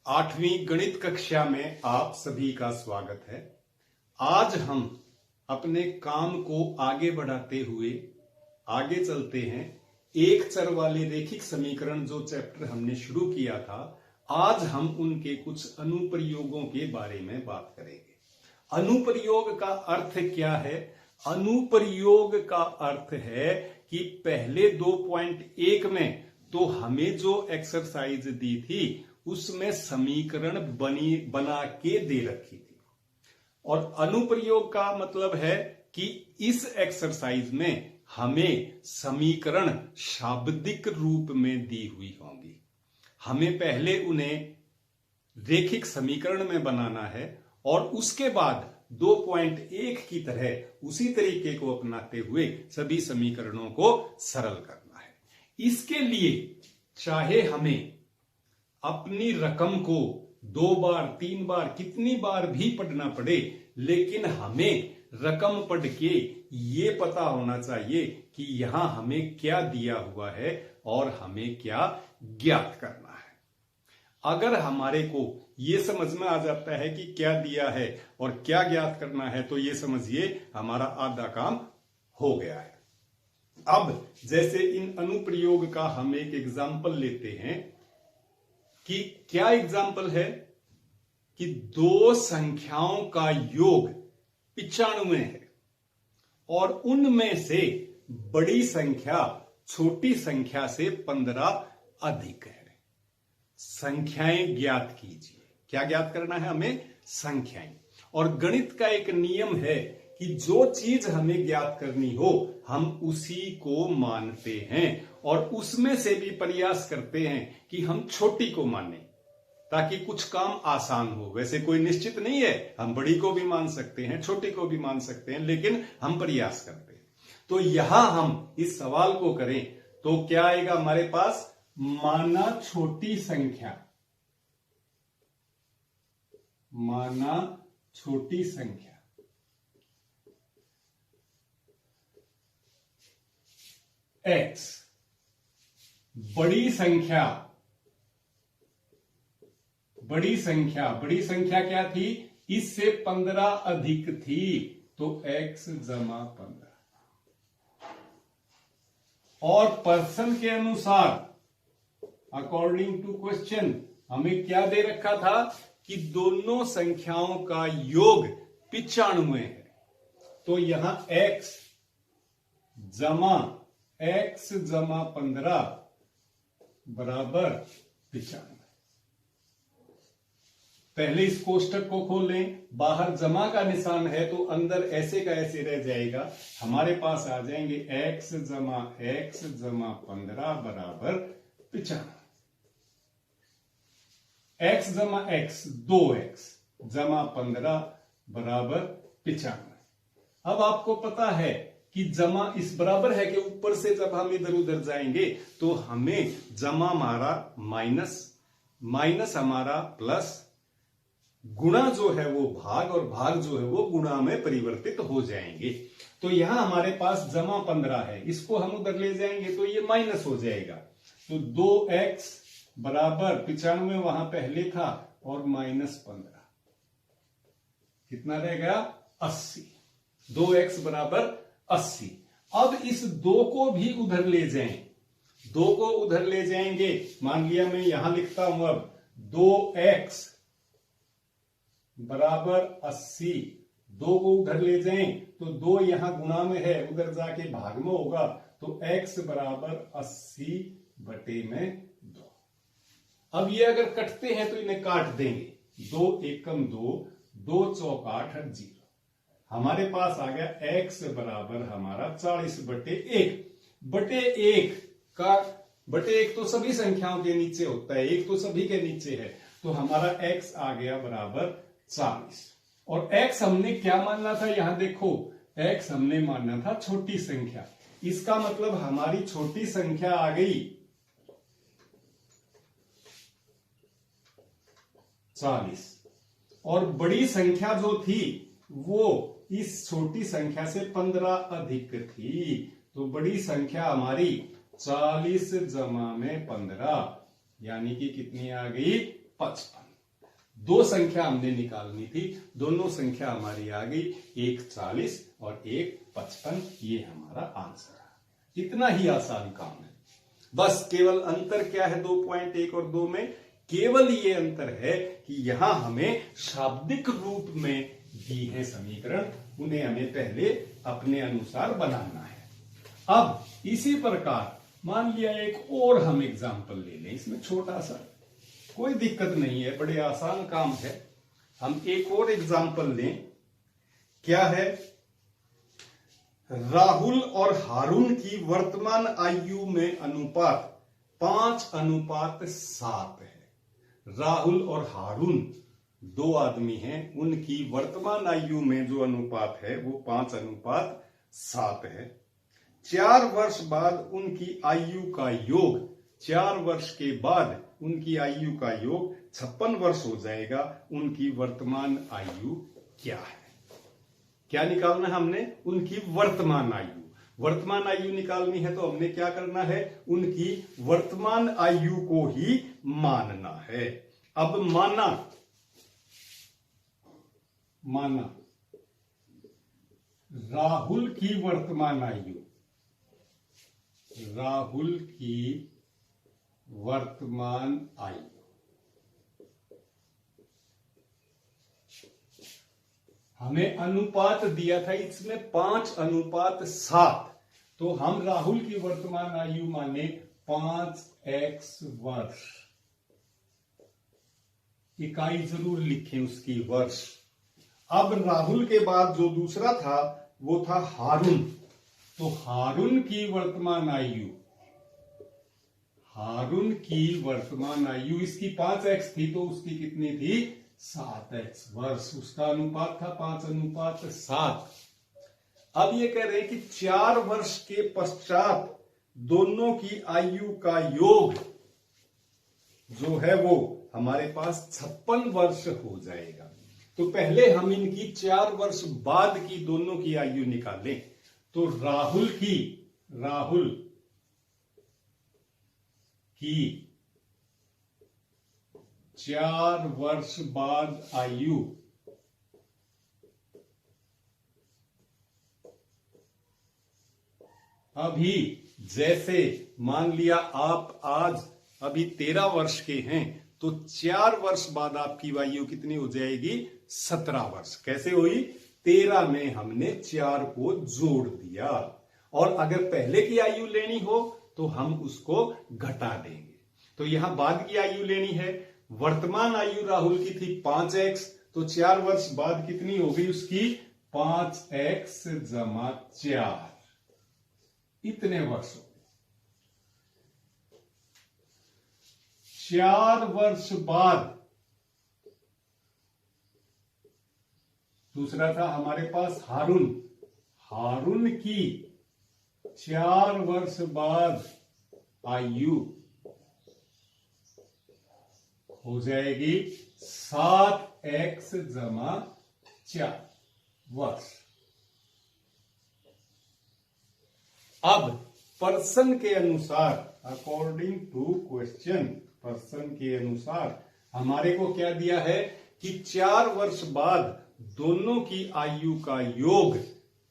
आठवीं गणित कक्षा में आप सभी का स्वागत है। आज हम अपने काम को आगे बढ़ाते हुए आगे चलते हैं। एक चर वाले रेखिक समीकरण जो चैप्टर हमने शुरू किया था, आज हम उनके कुछ अनुप्रयोगों के बारे में बात करेंगे। अनुप्रयोग का अर्थ क्या है? अनुप्रयोग का अर्थ है कि पहले 2.1 में तो हमें जो एक्सरसाइज दी थी उसमें समीकरण बना के दे रखी थी, और अनुप्रयोग का मतलब है कि इस एक्सरसाइज में हमें समीकरण शाब्दिक रूप में दी हुई होंगी। हमें पहले उन्हें रेखिक समीकरण में बनाना है और उसके बाद 2.1 की तरह उसी तरीके को अपनाते हुए सभी समीकरणों को सरल करना है। इसके लिए चाहे हमें अपनी रकम को 2 बार 3 बार कितनी बार भी पढ़ना पड़े, लेकिन हमें रकम पढ़ के ये पता होना चाहिए कि यहां हमें क्या दिया हुआ है और हमें क्या ज्ञात करना है। अगर हमारे को ये समझ में आ जाता है कि क्या दिया है और क्या ज्ञात करना है, तो ये समझिए हमारा आधा काम हो गया है। अब जैसे इन अनुप्रयोग का हम एक एग्जाम्पल लेते हैं कि क्या एग्जाम्पल है कि दो संख्याओं का योग 95 है और उनमें से बड़ी संख्या छोटी संख्या से 15 अधिक है। संख्याएं ज्ञात कीजिए। क्या ज्ञात करना है हमें? संख्याएं। और गणित का एक नियम है कि जो चीज हमें ज्ञात करनी हो हम उसी को मानते हैं और उसमें से भी प्रयास करते हैं कि हम छोटी को माने ताकि कुछ काम आसान हो। वैसे कोई निश्चित नहीं है, हम बड़ी को भी मान सकते हैं, छोटी को भी मान सकते हैं, लेकिन हम प्रयास करते हैं। तो यहां हम इस सवाल को करें तो क्या आएगा हमारे पास? माना छोटी संख्या, माना छोटी संख्या x, बड़ी संख्या क्या थी? इससे 15 अधिक थी, तो x जमा 15। और पर्सन के अनुसार अकॉर्डिंग टू क्वेश्चन हमें क्या दे रखा था कि दोनों संख्याओं का योग 95 है। तो यहां x जमा 15 बराबर 95। पहले इस कोष्टक को खोल लें। बाहर जमा का निशान है तो अंदर ऐसे का ऐसे रह जाएगा। हमारे पास आ जाएंगे x जमा 15 बराबर 95। x जमा x 2x जमा 15 बराबर 95। अब आपको पता है कि जमा इस बराबर है कि ऊपर से जब हम इधर उधर जाएंगे तो हमें जमा हमारा माइनस, माइनस हमारा प्लस, गुणा जो है वो भाग और भाग जो है वो गुणा में परिवर्तित हो जाएंगे। तो यहां हमारे पास जमा 15 है, इसको हम उधर ले जाएंगे तो ये माइनस हो जाएगा। तो 2x बराबर 95 वहां पहले था और माइनस 15 कितना रहेगा? 80। 2x बराबर 80। अब इस 2 को भी उधर ले जाएं, 2 को उधर ले जाएंगे। मान लिया मैं यहां लिखता हूं अब 2x बराबर 80, 2 को उधर ले जाएं तो 2 यहां गुणा में है, उधर जाके भाग में होगा, तो x बराबर 80 बटे में 2। अब ये अगर कटते हैं तो इन्हें काट देंगे। 2 एकम 2, 2 चौक 8 0। हमारे पास आ गया x बराबर हमारा 40 बटे 1। बटे 1 तो सभी संख्याओं के नीचे होता है, 1 तो सभी के नीचे है, तो हमारा x आ गया बराबर 40। और x हमने क्या मानना था? यहां देखो, x हमने मानना था छोटी संख्या। इसका मतलब हमारी छोटी संख्या आ गई 40 और बड़ी संख्या जो थी वो इस छोटी संख्या से 15 अधिक थी। तो बड़ी संख्या हमारी 40 जमा में 15 यानी कि कितनी आ गई? 55। दो संख्या हमने निकालनी थी, दोनों संख्या हमारी आ गई, एक 40 और एक 55। ये हमारा आंसर है। इतना ही आसान काम है। बस केवल अंतर क्या है 2.1 और 2 में? केवल ये अंतर है कि यहां हमें शाब्दिक रूप में दी है समीकरण, उन्हें हमें पहले अपने अनुसार बनाना है। अब इसी प्रकार मान लिया एक और हम एग्जाम्पल ले लें, इसमें छोटा सा, कोई दिक्कत नहीं है, बड़े आसान काम है। हम एक और एग्जाम्पल लें। क्या है? राहुल और हारून की वर्तमान आयु में अनुपात 5:7 है। राहुल और हारून दो आदमी हैं, उनकी वर्तमान आयु में जो अनुपात है वो 5:7 है। 4 वर्ष बाद उनकी आयु का योग, 4 वर्ष के बाद उनकी आयु का योग 56 वर्ष हो जाएगा। उनकी वर्तमान आयु क्या है? क्या निकालना है हमने? उनकी वर्तमान आयु। वर्तमान आयु निकालनी है तो हमने क्या करना है? उनकी वर्तमान आयु को ही मानना है। अब माना राहुल की वर्तमान आयु, राहुल की वर्तमान आयु हमें अनुपात दिया था इसमें 5:7, तो हम राहुल की वर्तमान आयु माने 5x वर्ष। इकाई जरूर लिखें उसकी, वर्ष। अब राहुल के बाद जो दूसरा था वो था हारून, तो हारून की वर्तमान आयु, हारून की वर्तमान आयु इसकी 5x थी तो उसकी कितनी थी? 7x वर्ष। उसका अनुपात था 5:7। अब ये कह रहे हैं कि 4 वर्ष के पश्चात दोनों की आयु का योग जो है वो हमारे पास 56 वर्ष हो जाएगा। तो पहले हम इनकी 4 वर्ष बाद की दोनों की आयु निकालें। तो राहुल की 4 वर्ष बाद आयु अभी, जैसे मान लिया आप आज अभी 13 वर्ष के हैं, तो 4 वर्ष बाद आपकी आयु कितनी हो जाएगी? 17 वर्ष। कैसे हुई? 13 में हमने 4 को जोड़ दिया, और अगर पहले की आयु लेनी हो तो हम उसको घटा देंगे। तो यहां बाद की आयु लेनी है। वर्तमान आयु राहुल की थी 5x, तो 4 वर्ष बाद कितनी हो गई उसकी? 5x + 4, इतने वर्ष हो गए। 4 वर्ष बाद दूसरा था हमारे पास हारून, हारून की 4 वर्ष बाद आयु हो जाएगी 7x + 4 वर्ष। अब पर्सन के अनुसार, अकॉर्डिंग टू क्वेश्चन, पर्सन के अनुसार हमारे को क्या दिया है कि 4 वर्ष बाद दोनों की आयु का योग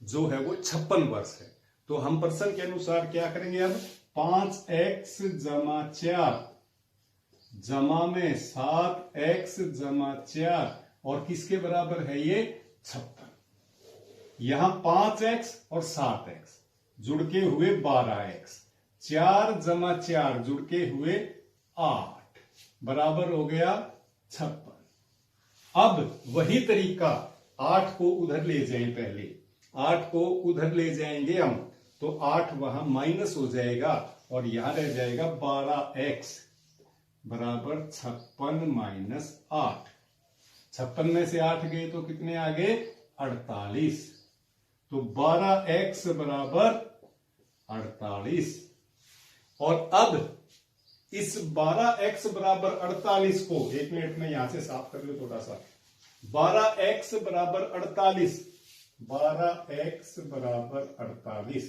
जो है वो 56 वर्ष है। तो हम पर्सन के अनुसार क्या करेंगे? अब 5x + 4 जमा में 7x + 4, और किसके बराबर है ये? 56। यहां 5x और 7x जुड़ के हुए 12x, 4 + 4 जुड़ के हुए 8, बराबर हो गया 56। अब वही तरीका, 8 को उधर ले जाएं, पहले 8 को उधर ले जाएंगे हम, तो 8 वहां माइनस हो जाएगा और यहां रह जाएगा 12x बराबर 56 - 8। 56 में से 8 गए तो कितने आ गए? 48। तो 12x बराबर 48। और अब इस 12x बराबर 48 को 1 मिनट में यहां से साफ कर लो थोड़ा सा। 12x बराबर 48, 12x बराबर 48,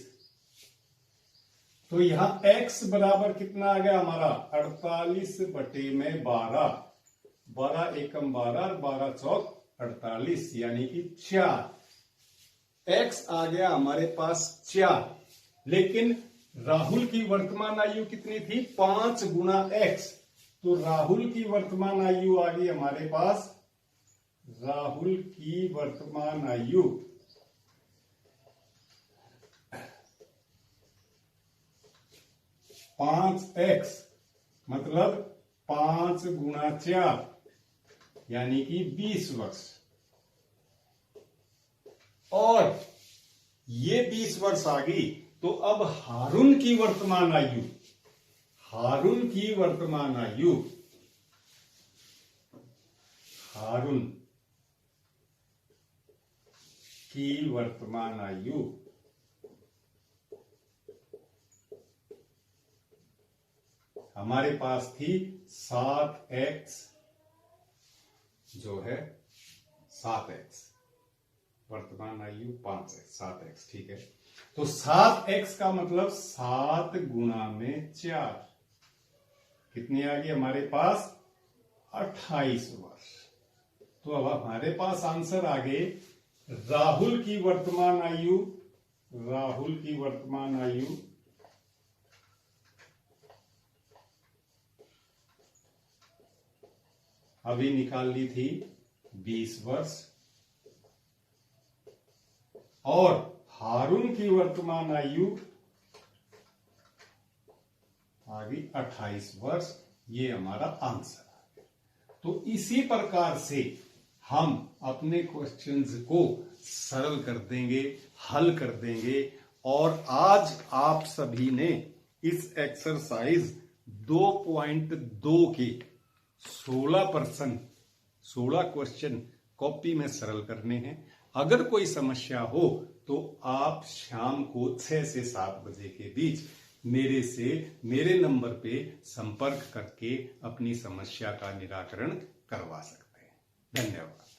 तो यहां x बराबर कितना आ गया हमारा? 48/12, 12 एकम 12, 12 चौक 48, यानी कि 4। एक्स आ गया हमारे पास 4, लेकिन राहुल की वर्तमान आयु कितनी थी? 5 गुना एक्स। तो राहुल की वर्तमान आयु आ गई हमारे पास, राहुल की वर्तमान आयु 5x, मतलब 5 गुना 4, यानी कि 20 वर्ष। और ये 20 वर्ष आ गई, तो अब हारून की वर्तमान आयु, हारून की वर्तमान आयु, हारून की वर्तमान आयु हमारे पास थी 7x, जो है 7x, वर्तमान आयु 5x, 7x, ठीक है। तो 7x का मतलब 7 गुना में 4, कितनी आ गई हमारे पास? 28 वर्ष। तो अब हमारे पास आंसर आ गए, राहुल की वर्तमान आयु, राहुल की वर्तमान आयु अभी निकाल ली थी 20 वर्ष, और हारून की वर्तमान आयु आ गई 28 वर्ष। ये हमारा आंसर आ गया। तो इसी प्रकार से हम अपने क्वेश्चंस को सरल कर देंगे, हल कर देंगे। और आज आप सभी ने इस एक्सरसाइज 2.2 के 16 क्वेश्चन कॉपी में सरल करने हैं। अगर कोई समस्या हो तो आप शाम को 6 से 7 बजे के बीच मेरे नंबर पे संपर्क करके अपनी समस्या का निराकरण करवा सकते हैं। धन्यवाद।